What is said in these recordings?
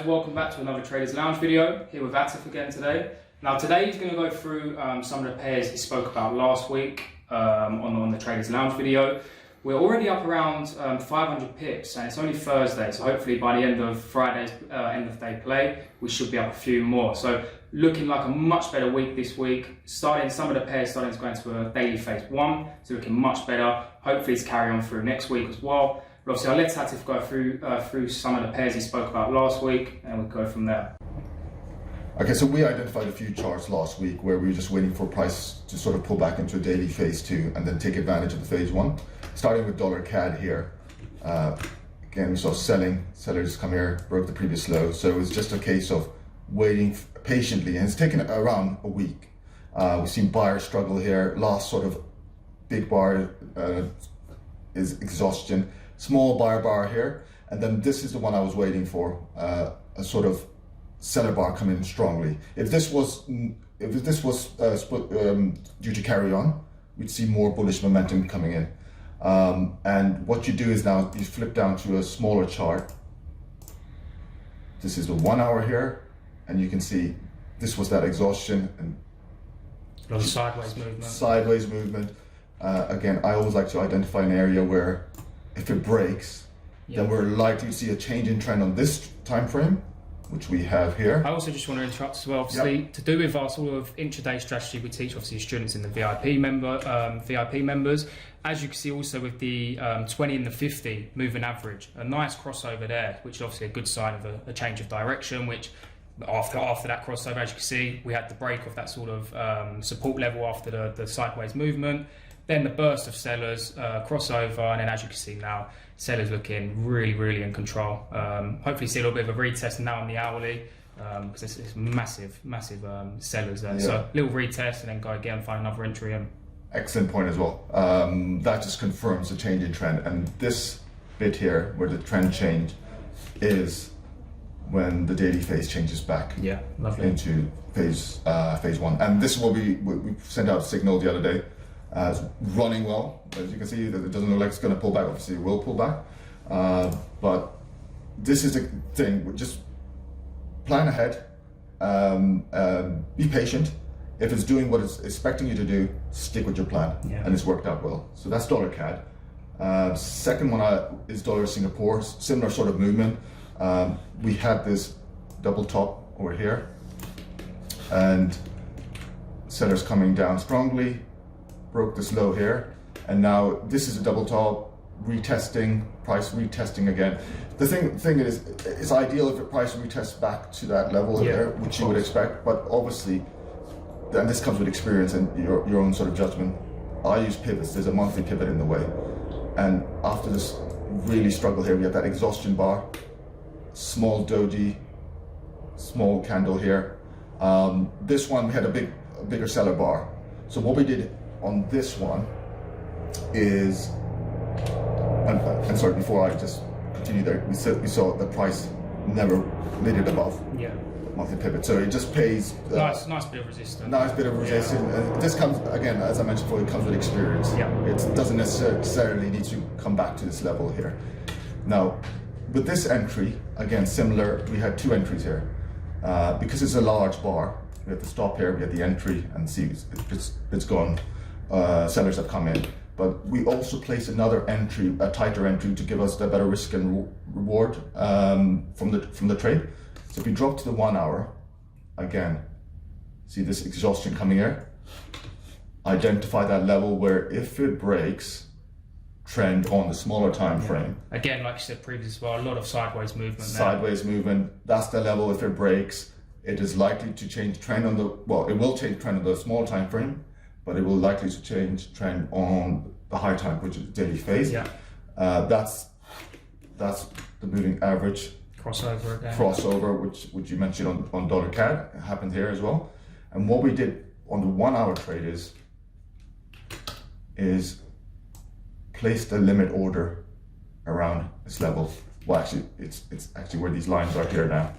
welcome back to another Traders Lounge video, here with Atif again today. Now today he's going to go through some of the pairs he spoke about last week on the Traders Lounge video. We're already up around 500 pips and it's only Thursday, so hopefully by the end of Friday's end of day play, we should be up a few more. So looking like a much better week this week. Some of the pairs starting to go into a daily phase one, so looking much better. Hopefully it's carry on through next week as well. But obviously I'll let Atif go through some of the pairs he spoke about last week and we'll go from there. Okay, so we identified a few charts last week where we were just waiting for price to sort of pull back into a daily phase two and then take advantage of the phase one. Starting with dollar CAD here. Again, we saw sellers come here, broke the previous low. So it was just a case of waiting patiently, and it's taken around a week. We've seen buyers struggle here. Last sort of big bar is exhaustion. Small buyer bar here, and then this is the one I was waiting for, a sort of seller bar coming in strongly. If this was due to carry on, we'd see more bullish momentum coming in. And what you do is now you flip down to a smaller chart. This is the 1 hour here, and you can see this was that exhaustion and a lot of sideways movement. Sideways movement. Again, I always like to identify an area where if it breaks, then we're likely to see a change in trend on this time frame, which we have here. I also just want to interrupt as well, obviously, to do with our sort of intraday strategy we teach obviously students in the VIP members. As you can see also with the 20 and the 50 moving average, a nice crossover there, which is obviously a good sign of a change of direction, which after that crossover, as you can see, we had the break of that sort of support level after the sideways movement. Then the burst of sellers, crossover, and then as you can see now, sellers looking really in control. Hopefully see a little bit of a retest now on the hourly, because it's massive sellers there. Yeah. So little retest and then go again, find another entry in. Excellent point as well. That just confirms the change in trend. And this bit here, where the trend change, is when the daily phase changes back into phase one. And this is what we sent out a signal the other day. It's running well. As you can see, it doesn't look like it's going to pull back. Obviously, it will pull back. But this is the thing. Just plan ahead. Be patient. If it's doing what it's expecting you to do, stick with your plan. Yeah. And it's worked out well. So that's dollar CAD. Second one is dollar Singapore. Similar sort of movement. We had this double top over here, and sellers coming down strongly. Broke this low here, and now this is a double top, retesting, price retesting again. The thing is, it's ideal if the price retests back to that level there, which you would expect, but obviously, and this comes with experience and your own sort of judgment. I use pivots. There's a monthly pivot in the way, and after this really struggle here, we have that exhaustion bar, small doji, small candle here. This one we had a bigger seller bar. So what we did on this one is, and sorry, before I just continue there, we saw the price never made it above monthly pivot, so it just pays nice bit of resistance. Nice bit of resistance. And this comes, again, as I mentioned before, it comes with experience. It doesn't necessarily need to come back to this level here. Now with this entry, again similar, we had two entries here. Because it's a large bar, we have to stop here, we have the entry, and see it's gone. Sellers have come in, but we also place another entry, a tighter entry, to give us the better risk and reward from the trade. So if we drop to the 1 hour, again, see this exhaustion coming here. Identify that level where if it breaks, trend on the smaller time frame. Again, like you said previously, well, a lot of sideways movement. Sideways movement. That's the level. If it breaks, it is likely to change trend on the. Well, it will change trend on the small time frame, but it will likely to change trend on the high time, which is daily phase. That's the moving average. Crossover again. Crossover, which you mentioned on dollar CAD, happened here as well. And what we did on the 1 hour trade is place the limit order around this level. Well, actually, it's actually where these lines are here now.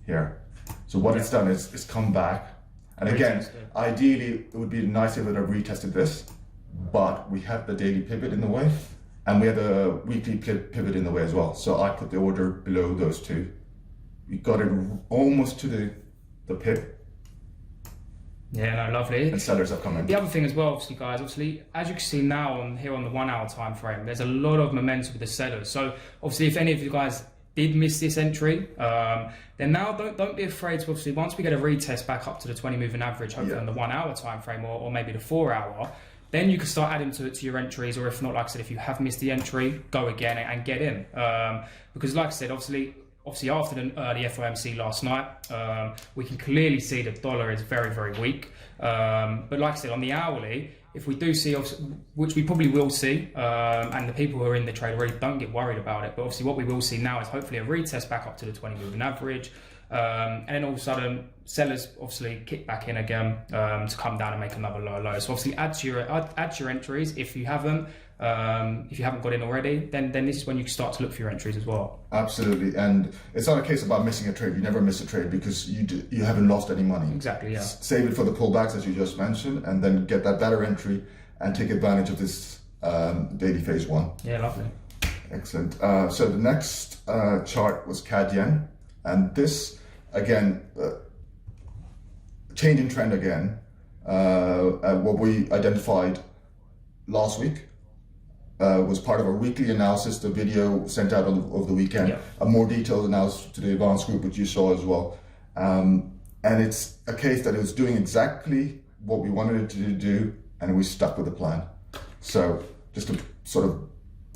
Here. So what it's done is it's come back. And again, ideally, it would be nice if it had retested this, but we had the daily pivot in the way. And we had a weekly pivot in the way as well. So I put the order below those two. We got it almost to the pip. Yeah, no, lovely. And sellers have come in. The other thing as well, obviously, guys, obviously, as you can see now on here on the 1 hour time frame, there's a lot of momentum with the sellers. So obviously, if any of you guys did miss this entry, then now don't be afraid to, obviously, once we get a retest back up to the 20 moving average, hopefully on the 1 hour time frame or maybe the 4 hour, then you can start adding to your entries, or if not, like I said, if you have missed the entry, go again and get in. Because like I said, obviously after the FOMC last night, we can clearly see the dollar is very, very weak. But like I said, on the hourly, if we do see, which we probably will see, and the people who are in the trade already, don't get worried about it. But obviously what we will see now is hopefully a retest back up to the 20 moving average. And then all of a sudden, sellers obviously kick back in again to come down and make another low. So obviously add to your entries if you haven't. If you haven't got in already, then this is when you can start to look for your entries as well. Absolutely, and it's not a case about missing a trade. You never miss a trade because you haven't lost any money. Exactly, yeah. Save it for the pullbacks as you just mentioned, and then get that better entry and take advantage of this daily phase one. Yeah, lovely. Excellent. So the next chart was CAD yen, and this again, change in trend again. What we identified last week. Was part of a weekly analysis, the video sent out over the weekend, yeah. A more detailed analysis to the advanced group, which you saw as well. And it's a case that it was doing exactly what we wanted it to do, and we stuck with the plan. So just a sort of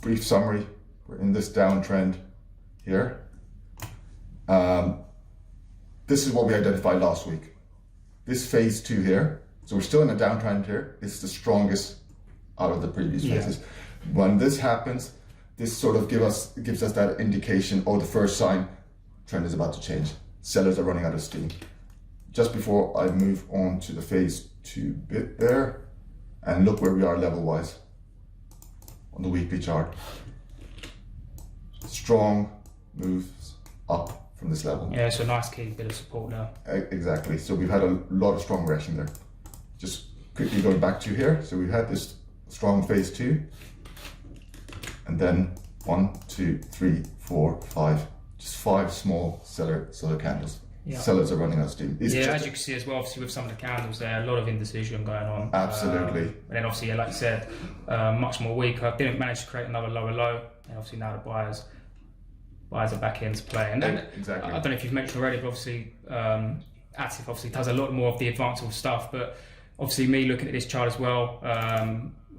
brief summary, we're in this downtrend here. This is what we identified last week. This phase two here, so we're still in a downtrend here, is the strongest out of the previous phases. When this happens, this sort of gives us that indication, or the first sign, trend is about to change. Sellers are running out of steam. Just before I move on to the phase two bit there, and look where we are level-wise on the weekly chart. Strong moves up from this level. Yeah, it's a nice key bit of support now. Exactly. So we've had a lot of strong reaction there. Just quickly going back to here. So we've had this strong phase two. And then 1, 2, 3, 4, 5, just 5 small seller candles. Yeah. Sellers are running out of steam. As you can see as well, obviously with some of the candles there, a lot of indecision going on. Absolutely. And then obviously, like you said, much more weaker. Didn't manage to create another lower low. And obviously now the buyers are back into play. And then, exactly. I don't know if you've mentioned already, but obviously Atif obviously does a lot more of the advanced stuff. But obviously me looking at this chart as well,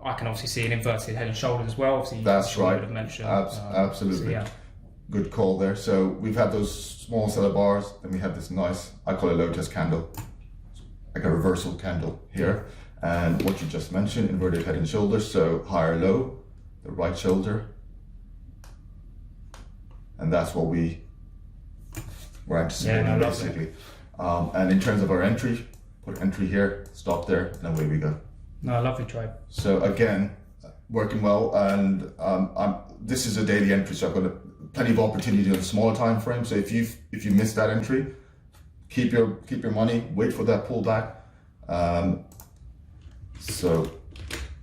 I can obviously see an inverted head and shoulders as well. Obviously, that's right. Would have mentioned. Absolutely. So, yeah. Good call there. So we've had those small seller bars, then we have this nice, I call it a low test candle, like a reversal candle here. And what you just mentioned, inverted head and shoulders. So higher low, the right shoulder. And that's what we're anticipating basically. And in terms of our entry, put entry here, stop there, and away we go. No, lovely trade. So again, working well, and this is a daily entry, so I've got plenty of opportunity in a smaller time frame. So if you miss that entry, keep your money, wait for that pullback. So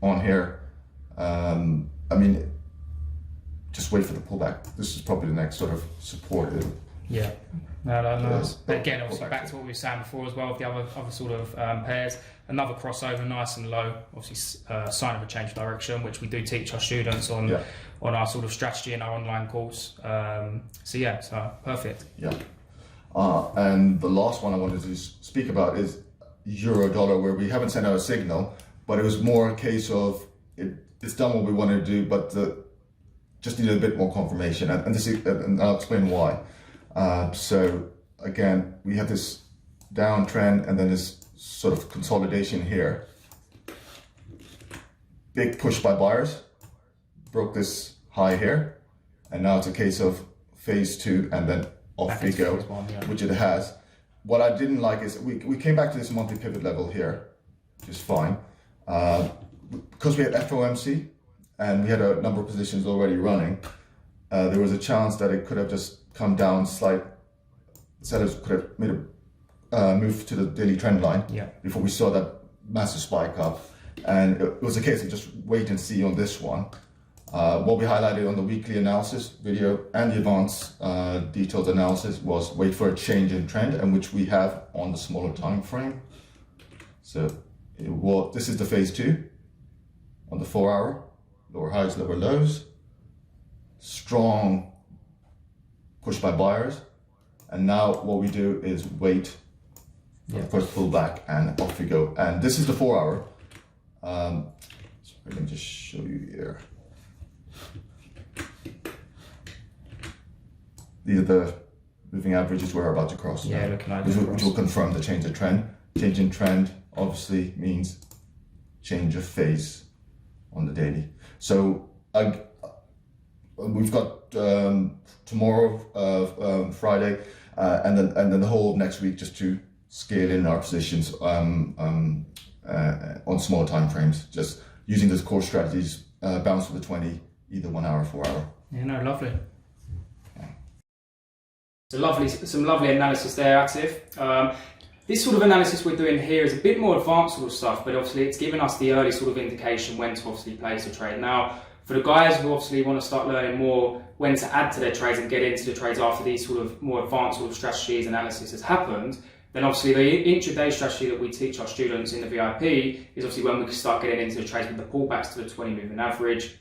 on here, just wait for the pullback. This is probably the next sort of support. Yeah. No. But again, obviously back to what we were saying before as well, with the other sort of pairs. Another crossover, nice and low. Obviously, sign of a change of direction, which we do teach our students on our sort of strategy in our online course. So perfect. Yeah. And the last one I wanted to speak about is euro dollar, where we haven't sent out a signal, but it was more a case of it's done what we wanted to do, but just needed a bit more confirmation, and I'll explain why. So again, we have this downtrend and then this sort of consolidation here. Big push by buyers, broke this high here, and now it's a case of phase two and then off we go, which it has. What I didn't like is we came back to this monthly pivot level here, which is fine. Because we had FOMC and we had a number of positions already running, there was a chance that it could have just come down slight. Sellers could have made a move to the daily trend line before we saw that massive spike up. And it was a case of just wait and see on this one. What we highlighted on the weekly analysis video and the advanced detailed analysis was wait for a change in trend, and which we have on the smaller time frame. So this is the phase 2 on the 4 hour, lower highs, lower lows, strong push by buyers. And now what we do is wait for the first pullback and off we go. And this is the 4 hour. So let me just show you here. These are the moving averages we're about to cross. Yeah, looking like which will confirm the change in trend. Change in trend obviously means change of phase on the daily. So we've got tomorrow, Friday, and then the whole of next week just to scale in our positions on small time frames. Just using those core strategies, bounce with the 20, either 1 hour, 4 hour. Yeah, no, lovely. Some lovely analysis there, Atif. This sort of analysis we're doing here is a bit more advanced sort of stuff, but obviously it's giving us the early sort of indication when to obviously place a trade. Now, for the guys who obviously want to start learning more when to add to their trades and get into the trades after these sort of more advanced sort of strategies analysis has happened, then obviously the intraday strategy that we teach our students in the VIP is obviously when we can start getting into the trades with the pullbacks to the 20 moving average,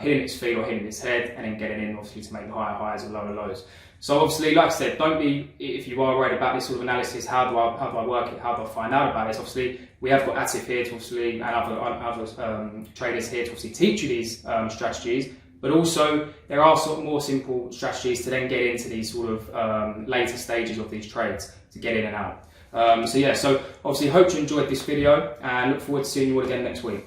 hitting its feet or hitting its head, and then getting in obviously to make higher highs and lower lows. So obviously, like I said, don't be, if you are worried about this sort of analysis, how do I work it, how do I find out about it? Obviously, we have got Atif here to obviously, and other traders here to obviously teach you these strategies, but also there are sort of more simple strategies to then get into these sort of later stages of these trades to get in and out. So obviously hope you enjoyed this video and look forward to seeing you all again next week.